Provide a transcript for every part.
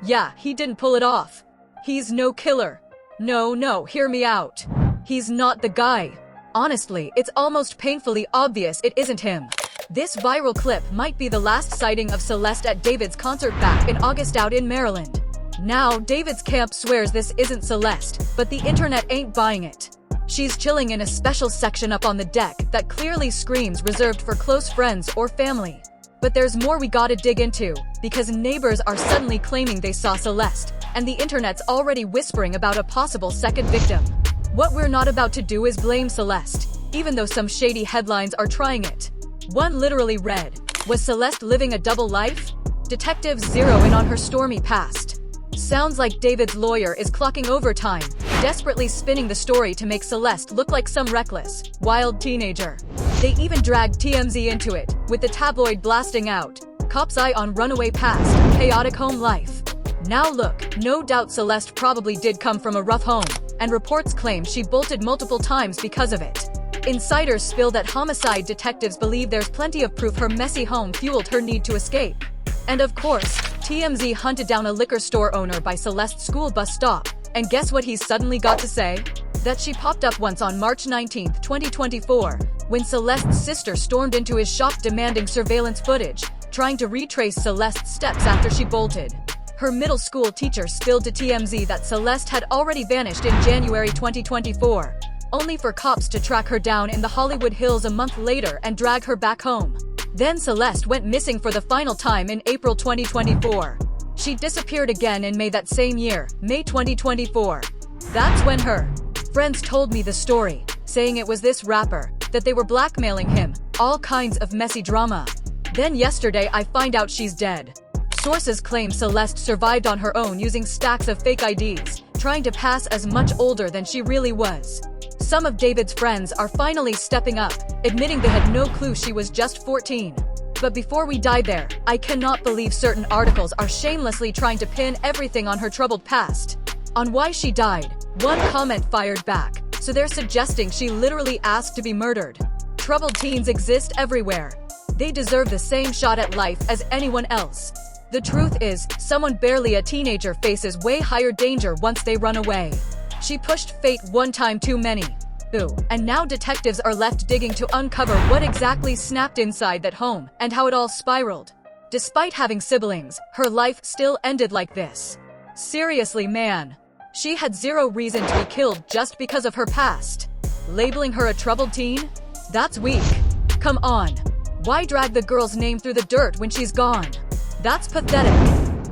Yeah, he didn't pull it off. He's no killer. No, hear me out. He's not the guy. Honestly, it's almost painfully obvious it isn't him. This viral clip might be the last sighting of Celeste at David's concert back in August out in Maryland. Now, David's camp swears this isn't Celeste, but the internet ain't buying it. She's chilling in a special section up on the deck that clearly screams reserved for close friends or family. But there's more we gotta dig into, because neighbors are suddenly claiming they saw Celeste, and the internet's already whispering about a possible second victim. What we're not about to do is blame Celeste, even though some shady headlines are trying it. One literally read, "Was Celeste living a double life?" Detectives zero in on her stormy past. Sounds like David's lawyer is clocking overtime, desperately spinning the story to make Celeste look like some reckless, wild teenager. They even dragged TMZ into it, with the tabloid blasting out, "Cops' eye on runaway past, chaotic home life." Now look, no doubt Celeste probably did come from a rough home, and reports claim she bolted multiple times because of it. Insiders spill that homicide detectives believe there's plenty of proof her messy home fueled her need to escape. And of course, TMZ hunted down a liquor store owner by Celeste's school bus stop, and guess what he's suddenly got to say? That she popped up once on March 19, 2024, when Celeste's sister stormed into his shop demanding surveillance footage, trying to retrace Celeste's steps after she bolted. Her middle school teacher spilled to TMZ that Celeste had already vanished in January 2024, only for cops to track her down in the Hollywood Hills a month later and drag her back home. Then Celeste went missing for the final time in April 2024. She disappeared again in May that same year, May 2024. That's when her friends told me the story, saying it was this rapper, that they were blackmailing him, all kinds of messy drama. Then yesterday I find out she's dead. Sources claim Celeste survived on her own using stacks of fake IDs, trying to pass as much older than she really was. Some of David's friends are finally stepping up, admitting they had no clue she was just 14. But before we dive there, I cannot believe certain articles are shamelessly trying to pin everything on her troubled past. On why she died, one comment fired back, so they're suggesting she literally asked to be murdered. Troubled teens exist everywhere. They deserve the same shot at life as anyone else. The truth is, someone barely a teenager faces way higher danger once they run away. She pushed fate one time too many. Ooh, and now detectives are left digging to uncover what exactly snapped inside that home and how it all spiraled. Despite having siblings, her life still ended like this. Seriously, man. She had zero reason to be killed just because of her past. Labeling her a troubled teen? That's weak. Come on. Why drag the girl's name through the dirt when she's gone? That's pathetic.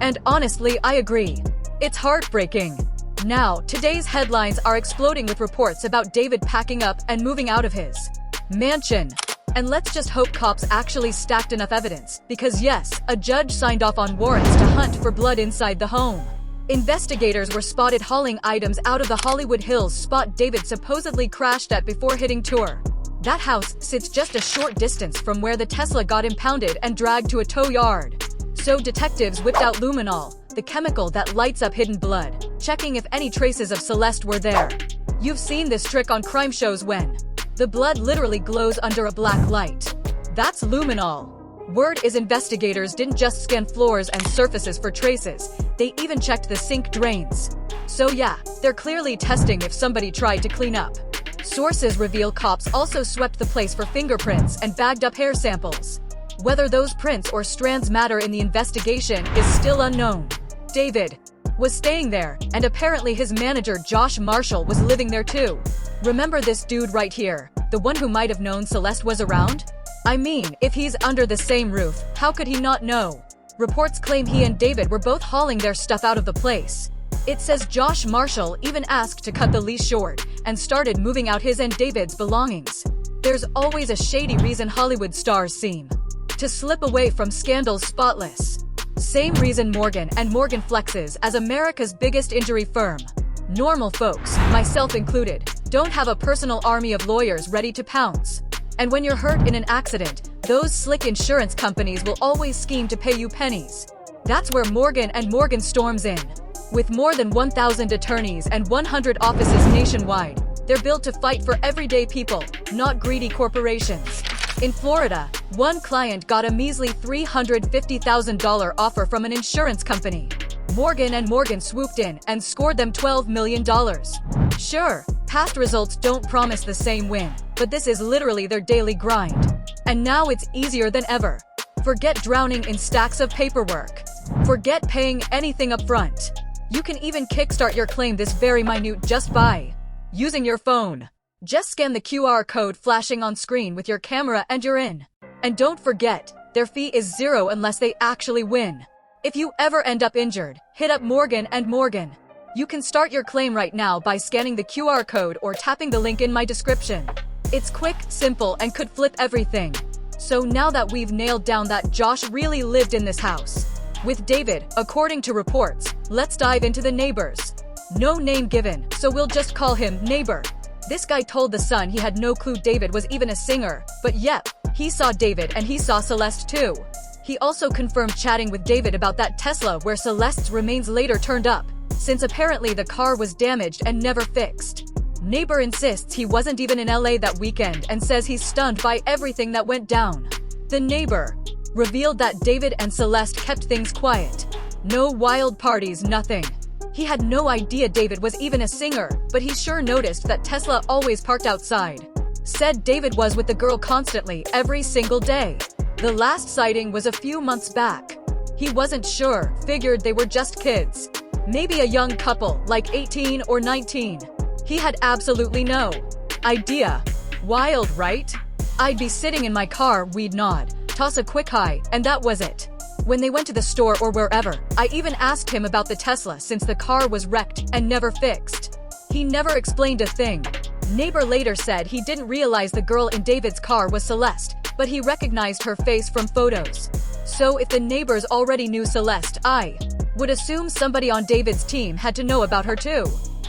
And honestly, I agree. It's heartbreaking. Now, today's headlines are exploding with reports about David packing up and moving out of his mansion. And let's just hope cops actually stacked enough evidence, because yes, a judge signed off on warrants to hunt for blood inside the home. Investigators were spotted hauling items out of the Hollywood Hills spot David supposedly crashed at before hitting tour. That house sits just a short distance from where the Tesla got impounded and dragged to a tow yard. So detectives whipped out luminol, the chemical that lights up hidden blood, checking if any traces of Celeste were there. You've seen this trick on crime shows when the blood literally glows under a black light. That's luminol. Word is investigators didn't just scan floors and surfaces for traces, they even checked the sink drains. So yeah, they're clearly testing if somebody tried to clean up. Sources reveal cops also swept the place for fingerprints and bagged up hair samples. Whether those prints or strands matter in the investigation is still unknown. David was staying there, and apparently his manager Josh Marshall was living there too. Remember this dude right here, the one who might have known Celeste was around? I mean, if he's under the same roof, how could he not know? Reports claim he and David were both hauling their stuff out of the place. It says Josh Marshall even asked to cut the lease short and started moving out his and David's belongings. There's always a shady reason Hollywood stars seem to slip away from scandals spotless. Same reason Morgan & Morgan flexes as America's biggest injury firm. Normal folks, myself included, don't have a personal army of lawyers ready to pounce. And when you're hurt in an accident, those slick insurance companies will always scheme to pay you pennies. That's where Morgan & Morgan storms in. With more than 1,000 attorneys and 100 offices nationwide, they're built to fight for everyday people, not greedy corporations. In Florida, one client got a measly $350,000 offer from an insurance company. Morgan and Morgan swooped in and scored them $12 million. Sure, past results don't promise the same win, but this is literally their daily grind. And now it's easier than ever. Forget drowning in stacks of paperwork. Forget paying anything up front. You can even kickstart your claim this very minute just by using your phone. Just scan the QR code flashing on screen with your camera and you're in. And don't forget, their fee is zero unless they actually win. If you ever end up injured, hit up Morgan and Morgan. You can start your claim right now by scanning the QR code or tapping the link in my description. It's quick, simple, and could flip everything. So now that we've nailed down that Josh really lived in this house with David, according to reports, let's dive into the neighbors. No name given, so we'll just call him Neighbor. This guy told The Sun he had no clue David was even a singer, but yep, he saw David and he saw Celeste too. He also confirmed chatting with David about that Tesla where Celeste's remains later turned up, since apparently the car was damaged and never fixed. Neighbor insists he wasn't even in LA that weekend and says he's stunned by everything that went down. The Neighbor revealed that David and Celeste kept things quiet. No wild parties, nothing. He had no idea David was even a singer, but he sure noticed that Tesla always parked outside. Said David was with the girl constantly, every single day. The last sighting was a few months back. He wasn't sure, figured they were just kids. Maybe a young couple, like 18 or 19. He had absolutely no idea. Wild, right? I'd be sitting in my car, we'd nod, toss a quick hi, and that was it. When they went to the store or wherever, I even asked him about the Tesla since the car was wrecked and never fixed. He never explained a thing. Neighbor later said he didn't realize the girl in David's car was Celeste, but he recognized her face from photos. So if the neighbors already knew Celeste, I would assume somebody on David's team had to know about her too.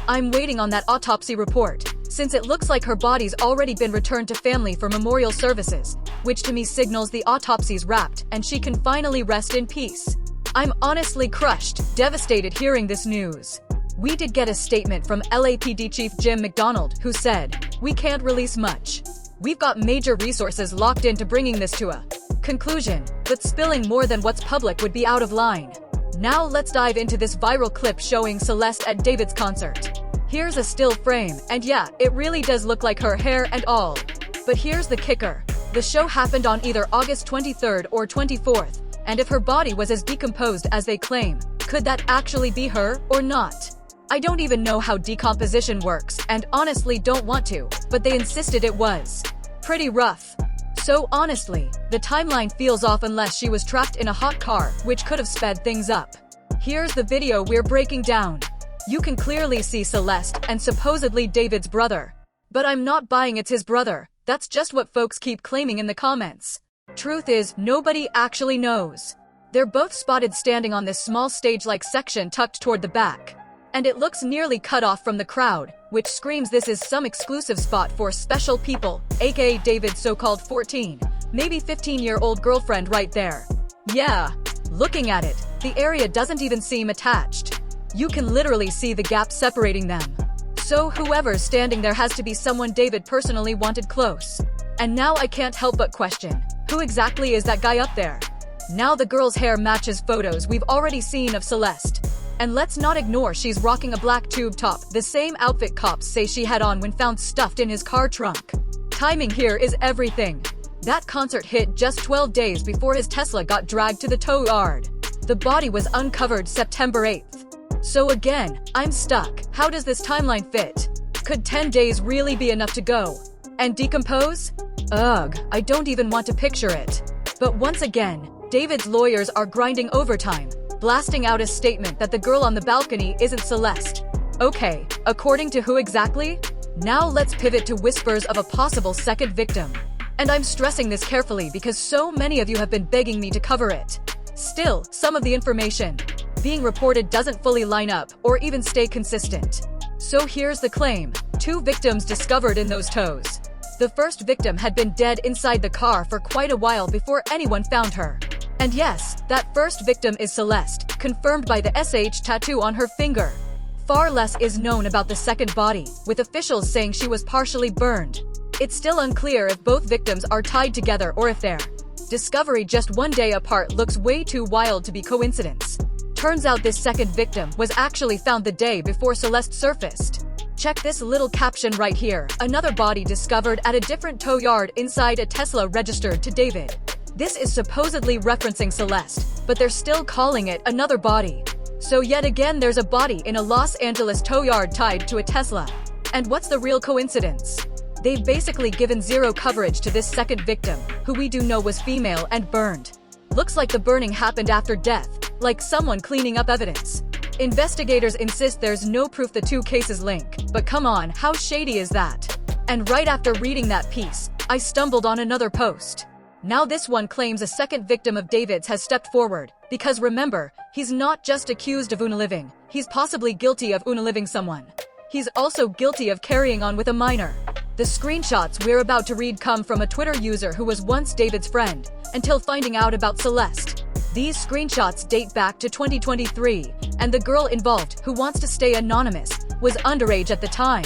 I'm waiting on that autopsy report, since it looks like her body's already been returned to family for memorial services, which to me signals the autopsy's wrapped and she can finally rest in peace. I'm honestly crushed, devastated hearing this news. We did get a statement from LAPD Chief Jim McDonald, who said, "We can't release much. We've got major resources locked into bringing this to a conclusion, but spilling more than what's public would be out of line." Now let's dive into this viral clip showing Celeste at David's concert. Here's a still frame, and yeah, it really does look like her hair and all. But here's the kicker. The show happened on either August 23rd or 24th, and if her body was as decomposed as they claim, could that actually be her or not? I don't even know how decomposition works, and honestly don't want to, but they insisted it was pretty rough. So honestly, the timeline feels off unless she was trapped in a hot car, which could have sped things up. Here's the video we're breaking down. You can clearly see Celeste and supposedly David's brother. But I'm not buying it's his brother. That's just what folks keep claiming in the comments. Truth is, nobody actually knows. They're both spotted standing on this small stage-like section tucked toward the back. And it looks nearly cut off from the crowd, which screams this is some exclusive spot for special people, aka David's so-called 14, maybe 15-year-old girlfriend right there. Yeah, looking at it, the area doesn't even seem attached. You can literally see the gap separating them. So whoever's standing there has to be someone David personally wanted close. And now I can't help but question, who exactly is that guy up there? Now the girl's hair matches photos we've already seen of Celeste. And let's not ignore she's rocking a black tube top, the same outfit cops say she had on when found stuffed in his car trunk. Timing here is everything. That concert hit just 12 days before his Tesla got dragged to the tow yard. The body was uncovered September 8th. So again, I'm stuck. How does this timeline fit? Could 10 days really be enough to go and decompose? Ugh, I don't even want to picture it. But once again, David's lawyers are grinding overtime, blasting out a statement that the girl on the balcony isn't Celeste. Okay, according to who exactly? Now let's pivot to whispers of a possible second victim. And I'm stressing this carefully because so many of you have been begging me to cover it. Still, some of the information being reported doesn't fully line up or even stay consistent. So here's the claim. 2 victims discovered in those tows. The first victim had been dead inside the car for quite a while before anyone found her. And yes, that first victim is Celeste, confirmed by the SH tattoo on her finger. Far less is known about the second body, with officials saying she was partially burned. It's still unclear if both victims are tied together or if their discovery just one day apart looks way too wild to be coincidence. Turns out this second victim was actually found the day before Celeste surfaced. Check this little caption right here. Another body discovered at a different tow yard inside a Tesla registered to David. This is supposedly referencing Celeste, but they're still calling it another body. So yet again there's a body in a Los Angeles tow yard tied to a Tesla. And what's the real coincidence? They've basically given zero coverage to this second victim, who we do know was female and burned. Looks like the burning happened after death, like someone cleaning up evidence. Investigators insist there's no proof the two cases link, but come on, how shady is that? And right after reading that piece, I stumbled on another post. Now this one claims a second victim of David's has stepped forward, because remember, he's not just accused of unaliving, he's possibly guilty of unaliving someone. He's also guilty of carrying on with a minor. The screenshots we're about to read come from a Twitter user who was once David's friend, until finding out about Celeste. These screenshots date back to 2023, and the girl involved, who wants to stay anonymous, was underage at the time.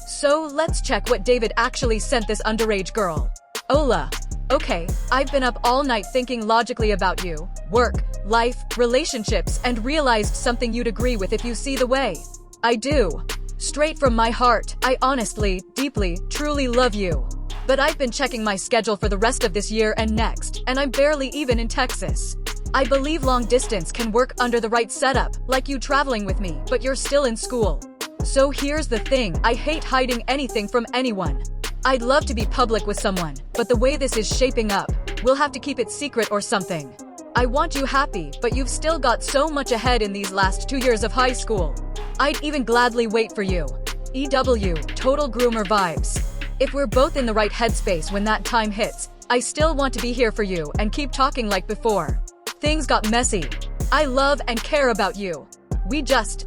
So let's check what David actually sent this underage girl. Hola. Okay, I've been up all night thinking logically about you, work, life, relationships, and realized something you'd agree with if you see the way I do. Straight from my heart, I honestly, deeply, truly love you. But I've been checking my schedule for the rest of this year and next, and I'm barely even in Texas. I believe long distance can work under the right setup, like you traveling with me, but you're still in school. So here's the thing, I hate hiding anything from anyone. I'd love to be public with someone, but the way this is shaping up, we'll have to keep it secret or something. I want you happy, but you've still got so much ahead in these last 2 years of high school. I'd even gladly wait for you. EW, total groomer vibes. If we're both in the right headspace when that time hits, I still want to be here for you and keep talking like before. Things got messy. I love and care about you.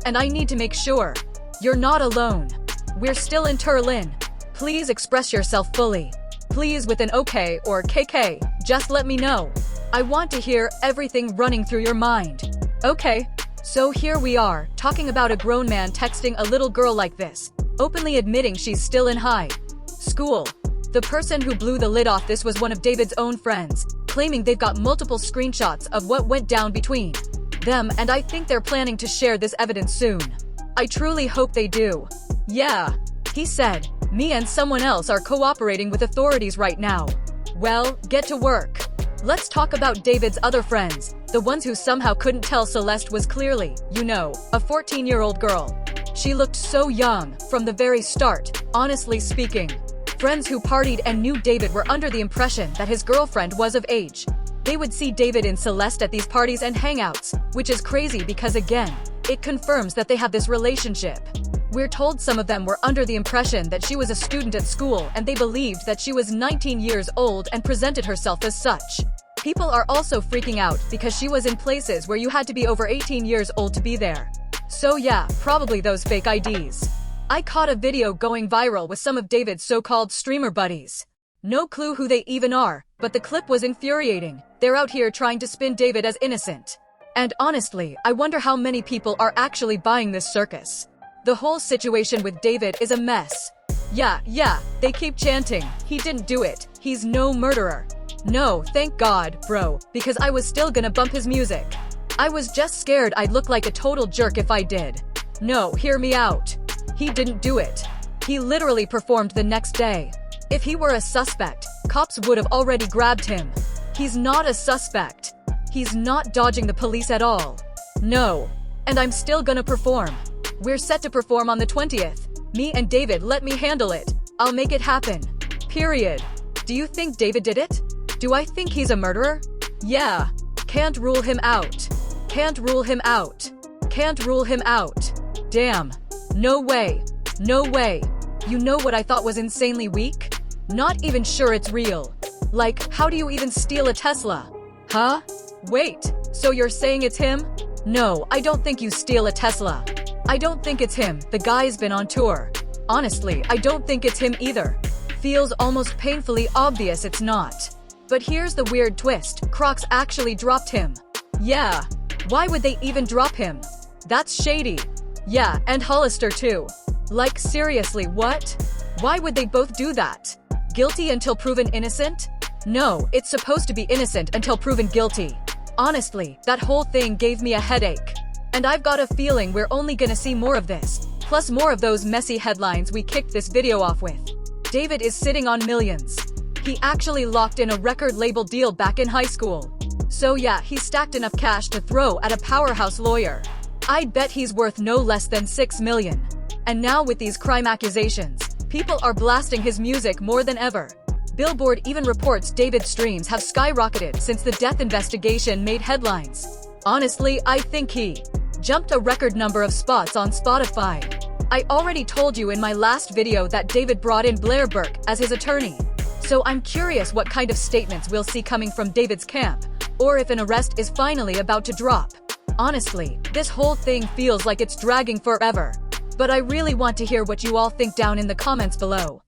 And I need to make sure you're not alone. We're still in Turlin. Please express yourself fully. Please with an OK or KK, just let me know. I want to hear everything running through your mind. Okay, so here we are, talking about a grown man texting a little girl like this, openly admitting she's still in high school. The person who blew the lid off this was one of David's own friends, claiming they've got multiple screenshots of what went down between them, and I think they're planning to share this evidence soon. I truly hope they do. Yeah, he said, me and someone else are cooperating with authorities right now. Well, get to work. Let's talk about David's other friends, the ones who somehow couldn't tell Celeste was clearly, a 14-year-old girl. She looked so young, from the very start, honestly speaking. Friends who partied and knew David were under the impression that his girlfriend was of age. They would see David and Celeste at these parties and hangouts, which is crazy because again, it confirms that they have this relationship. We're told some of them were under the impression that she was a student at school and they believed that she was 19 years old and presented herself as such. People are also freaking out because she was in places where you had to be over 18 years old to be there. So yeah, probably those fake IDs. I caught a video going viral with some of David's so-called streamer buddies. No clue who they even are, but the clip was infuriating. They're out here trying to spin David as innocent. And honestly, I wonder how many people are actually buying this circus. The whole situation with David is a mess. Yeah, they keep chanting, he didn't do it, he's no murderer. No, thank God, bro, because I was still gonna bump his music. I was just scared I'd look like a total jerk if I did. No, hear me out. He didn't do it. He literally performed the next day. If he were a suspect, cops would have already grabbed him. He's not a suspect. He's not dodging the police at all. No. And I'm still gonna perform. We're set to perform on the 20th. Me and David let me handle it. I'll make it happen. Period. Do you think David did it? Do I think he's a murderer? Yeah. Can't rule him out. Can't rule him out. Can't rule him out. Damn. No way. No way. You know what I thought was insanely weak? Not even sure it's real. Like, how do you even steal a Tesla? Huh? Wait, so you're saying it's him? No, I don't think you steal a Tesla. I don't think it's him, the guy's been on tour. Honestly, I don't think it's him either. Feels almost painfully obvious it's not. But here's the weird twist, Crocs actually dropped him. Yeah. Why would they even drop him? That's shady. Yeah, and Hollister too. Like seriously, what? Why would they both do that? Guilty until proven innocent? No, it's supposed to be innocent until proven guilty. Honestly, that whole thing gave me a headache. And I've got a feeling we're only gonna see more of this, plus more of those messy headlines we kicked this video off with. David is sitting on millions. He actually locked in a record label deal back in high school. So yeah, he stacked enough cash to throw at a powerhouse lawyer. I'd bet he's worth no less than $6 million. And now with these crime accusations, people are blasting his music more than ever. Billboard even reports David's streams have skyrocketed since the death investigation made headlines. Honestly, I think he jumped a record number of spots on Spotify. I already told you in my last video that David brought in Blair Burke as his attorney. So I'm curious what kind of statements we'll see coming from David's camp, or if an arrest is finally about to drop. Honestly, this whole thing feels like it's dragging forever. But I really want to hear what you all think down in the comments below.